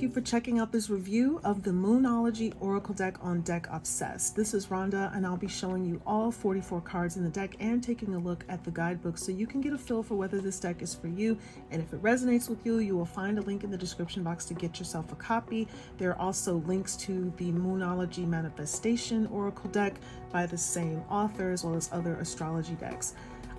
you for checking out this review of the Moonology Oracle deck on Deck Obsessed. This is Rhonda, and I'll be showing you all 44 cards in the deck and taking a look at the guidebook so you can get a feel for whether this deck is for you. And if it resonates with you, you will find a link in the description box to get yourself a copy. There are also links to the Moonology Manifestation Oracle deck by the same author, as well as other astrology decks.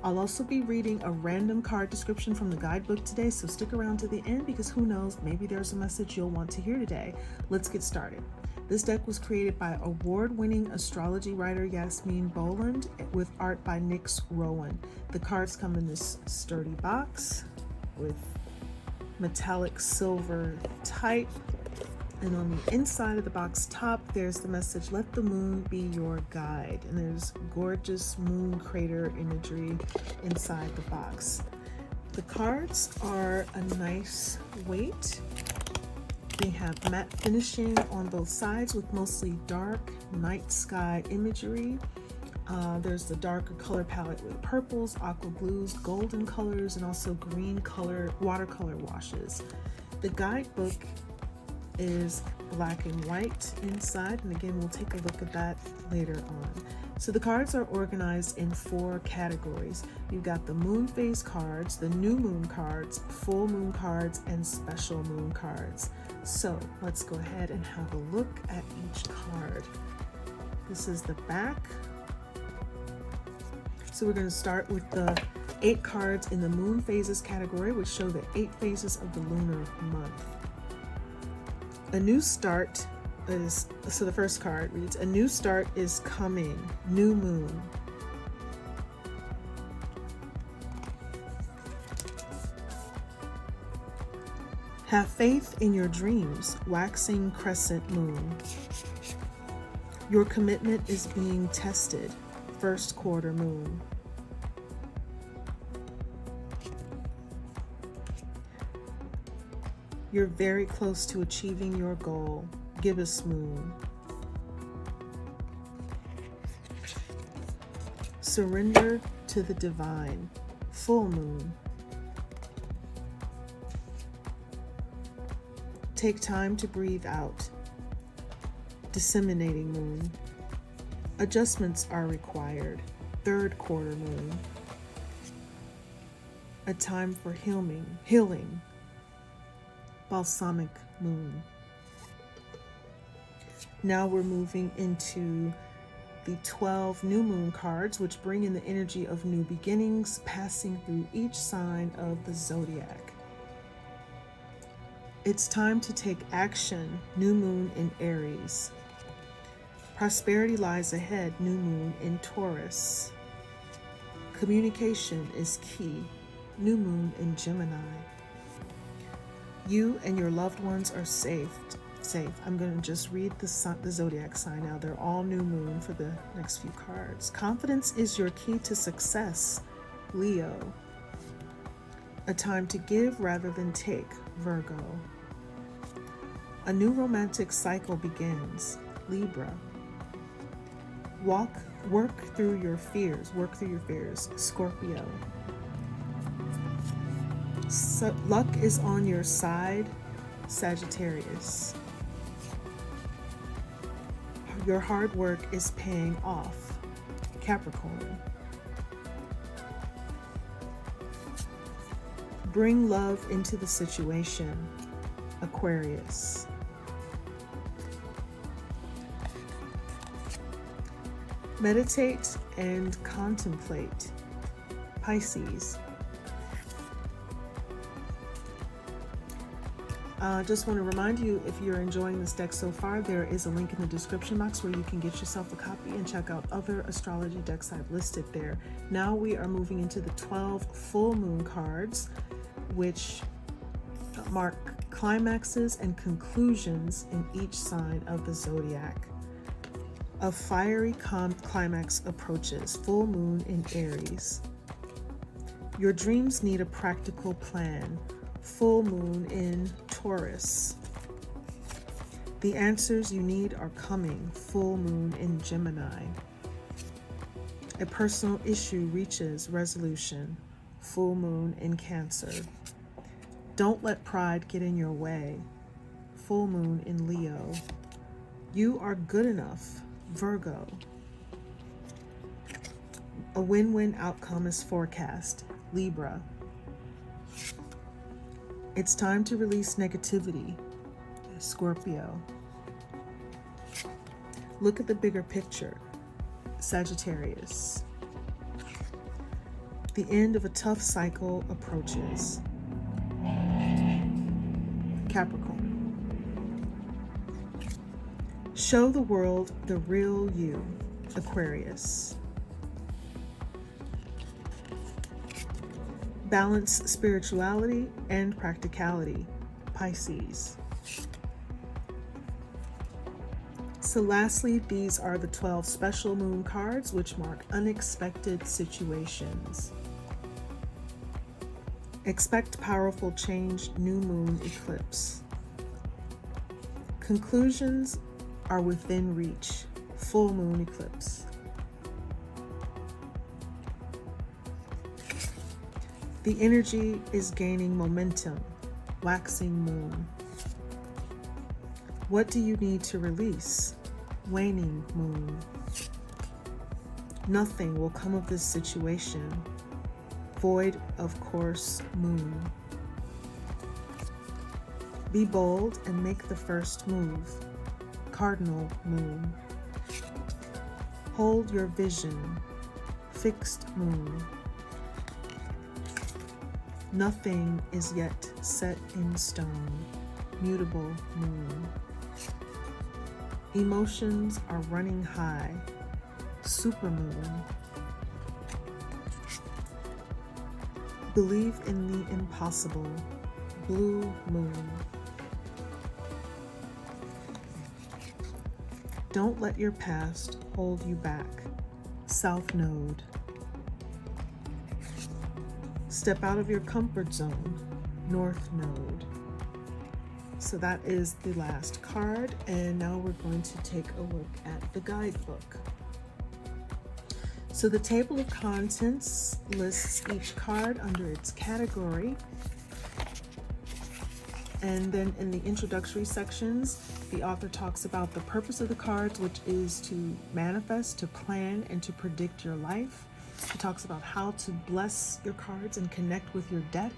I'll also be reading a random card description from the guidebook today, so stick around to the end because who knows, maybe there's a message you'll want to hear today. Let's get started. This deck was created by award-winning astrology writer Yasmin Boland with art by Nick Rowan. The cards come in this sturdy box with metallic silver type. And on the inside of the box top, there's the message, "Let the moon be your guide." And there's gorgeous moon crater imagery inside the box. The cards are a nice weight. They have matte finishing on both sides with mostly dark night sky imagery. There's the darker color palette with purples, aqua blues, golden colors, and also green color watercolor washes. The guidebook is black and white inside, and again we'll take a look at that later on. So the cards are organized in 4 categories. You've got the moon phase cards, the new moon cards, full moon cards, and special moon cards. So let's go ahead and have a look at each card. This is the back. So we're going to start with the 8 cards in the moon phases category, which show the 8 phases of the lunar month. A new start is, so the first card reads, "A new start is coming, new moon." Have faith in your dreams, waxing crescent moon. Your commitment is being tested, first quarter moon. You're very close to achieving your goal, gibbous moon. Surrender to the divine, full moon. Take time to breathe out, disseminating moon. Adjustments are required, third quarter moon. A time for healing. Balsamic moon. Now we're moving into the 12 new moon cards, which bring in the energy of new beginnings, passing through each sign of the zodiac. It's time to take action, new moon in Aries. Prosperity lies ahead, new moon in Taurus. Communication is key, new moon in Gemini. You and your loved ones are safe. I'm going to just read the zodiac sign now. They're all new moon for the next few cards. Confidence is your key to success, Leo. A time to give rather than take, Virgo. A new romantic cycle begins, Libra. Work through your fears, Scorpio. So, luck is on your side, Sagittarius. Your hard work is paying off, Capricorn. Bring love into the situation, Aquarius. Meditate and contemplate, Pisces. Just want to remind you, if you're enjoying this deck so far, there is a link in the description box where you can get yourself a copy and check out other astrology decks I've listed there. Now we are moving into the 12 full moon cards, which mark climaxes and conclusions in each sign of the zodiac. A fiery climax approaches, full moon in Aries. Your dreams need a practical plan, full moon in Taurus. The answers you need are coming, full moon in Gemini. A personal issue reaches resolution, full moon in Cancer. Don't let pride get in your way, full moon in Leo. You are good enough, Virgo. A win-win outcome is forecast, Libra. It's time to release negativity, Scorpio. Look at the bigger picture, Sagittarius. The end of a tough cycle approaches, Capricorn. Show the world the real you, Aquarius. Balance spirituality and practicality, Pisces. So lastly, these are the 12 special moon cards which mark unexpected situations. Expect powerful change, new moon eclipse. Conclusions are within reach, full moon eclipse. The energy is gaining momentum, waxing moon. What do you need to release? Waning moon. Nothing will come of this situation. Void of course moon. Be bold and make the first move. Cardinal moon. Hold your vision. Fixed moon. Nothing is yet set in stone. Mutable moon. Emotions are running high. Supermoon. Believe in the impossible. Blue moon. Don't let your past hold you back. South node. Step out of your comfort zone. North node. So that is the last card, and now we're going to take a look at the guidebook. So the table of contents lists each card under its category. And then in the introductory sections, the author talks about the purpose of the cards, which is to manifest, to plan, and to predict your life. She talks about how to bless your cards and connect with your deck.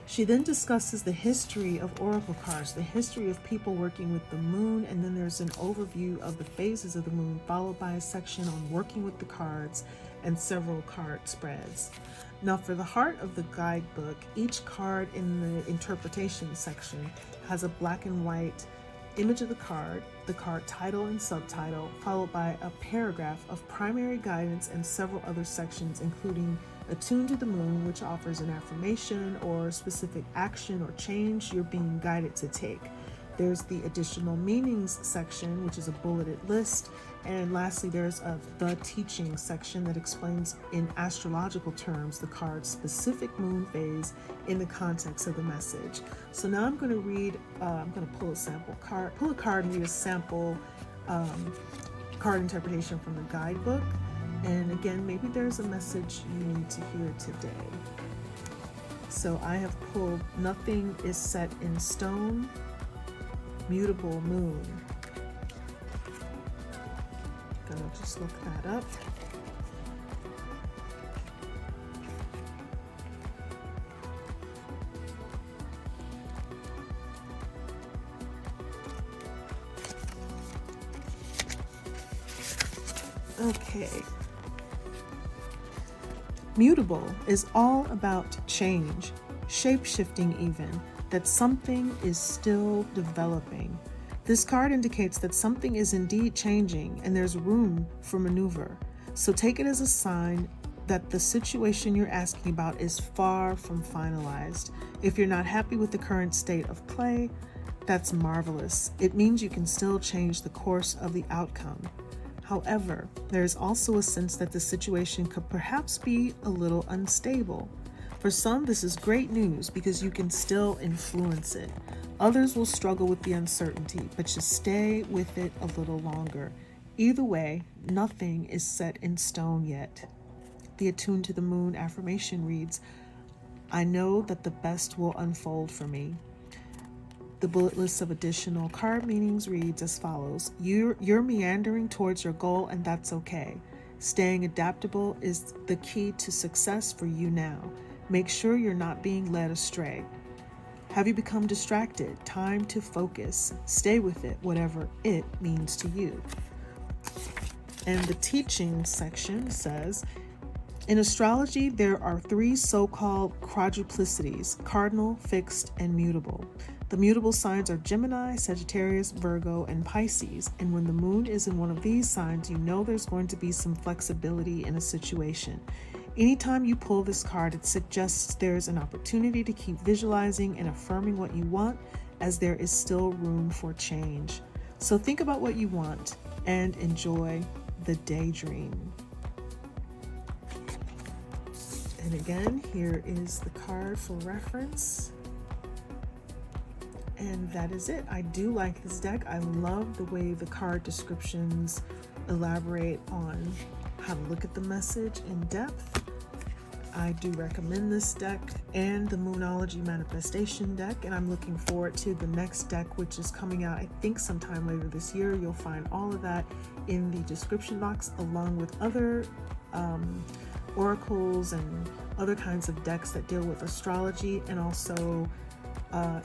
She then discusses the history of oracle cards, the history of people working with the moon, and then there's an overview of the phases of the moon, followed by a section on working with the cards and several card spreads. Now for the heart of the guidebook, each card in the interpretation section has a black and white image of the card title and subtitle, followed by a paragraph of primary guidance and several other sections, including Attuned to the Moon, which offers an affirmation or specific action or change you're being guided to take. There's the additional meanings section, which is a bulleted list. And lastly, there's the teaching section that explains in astrological terms the card's specific moon phase in the context of the message. So now I'm going to read, I'm going to pull a card and read a sample card interpretation from the guidebook. And again, maybe there's a message you need to hear today. So I have pulled Nothing is Set in Stone, Mutable Moon. Gonna just look that up. Okay. Mutable is all about change, shape-shifting even, that something is still developing. This card indicates that something is indeed changing and there's room for maneuver. So take it as a sign that the situation you're asking about is far from finalized. If you're not happy with the current state of play, that's marvelous. It means you can still change the course of the outcome. However, there is also a sense that the situation could perhaps be a little unstable. For some, this is great news because you can still influence it. Others will struggle with the uncertainty, but just stay with it a little longer. Either way, nothing is set in stone yet. The Attuned to the Moon affirmation reads, I know that the best will unfold for me. The bullet list of additional card meanings reads as follows. You're meandering towards your goal, and that's okay. Staying adaptable is the key to success for you now. Make sure you're not being led astray. Have you become distracted? Time to focus. Stay with it, whatever it means to you. And the teaching section says, in astrology, there are 3 so-called quadruplicities: cardinal, fixed, and mutable. The mutable signs are Gemini, Sagittarius, Virgo, and Pisces. And when the moon is in one of these signs, you know there's going to be some flexibility in a situation. Anytime you pull this card, it suggests there's an opportunity to keep visualizing and affirming what you want, as there is still room for change. So think about what you want and enjoy the daydream. And again, here is the card for reference. And that is it. I do like this deck. I love the way the card descriptions elaborate on how to look at the message in depth. I do recommend this deck and the Moonology Manifestation deck, and I'm looking forward to the next deck, which is coming out, I think, sometime later this year. You'll find all of that in the description box, along with other oracles and other kinds of decks that deal with astrology, and also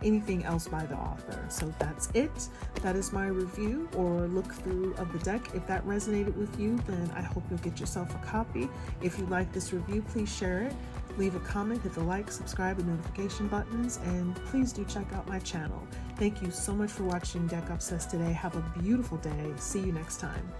anything else by the author. So that's it. That is my review or look through of the deck. If that resonated with you, then I hope you'll get yourself a copy. If you like this review, please share it, leave a comment, hit the like, subscribe, and notification buttons, and please do check out my channel. Thank you so much for watching Deck Obsessed today. Have a beautiful day. See you next time.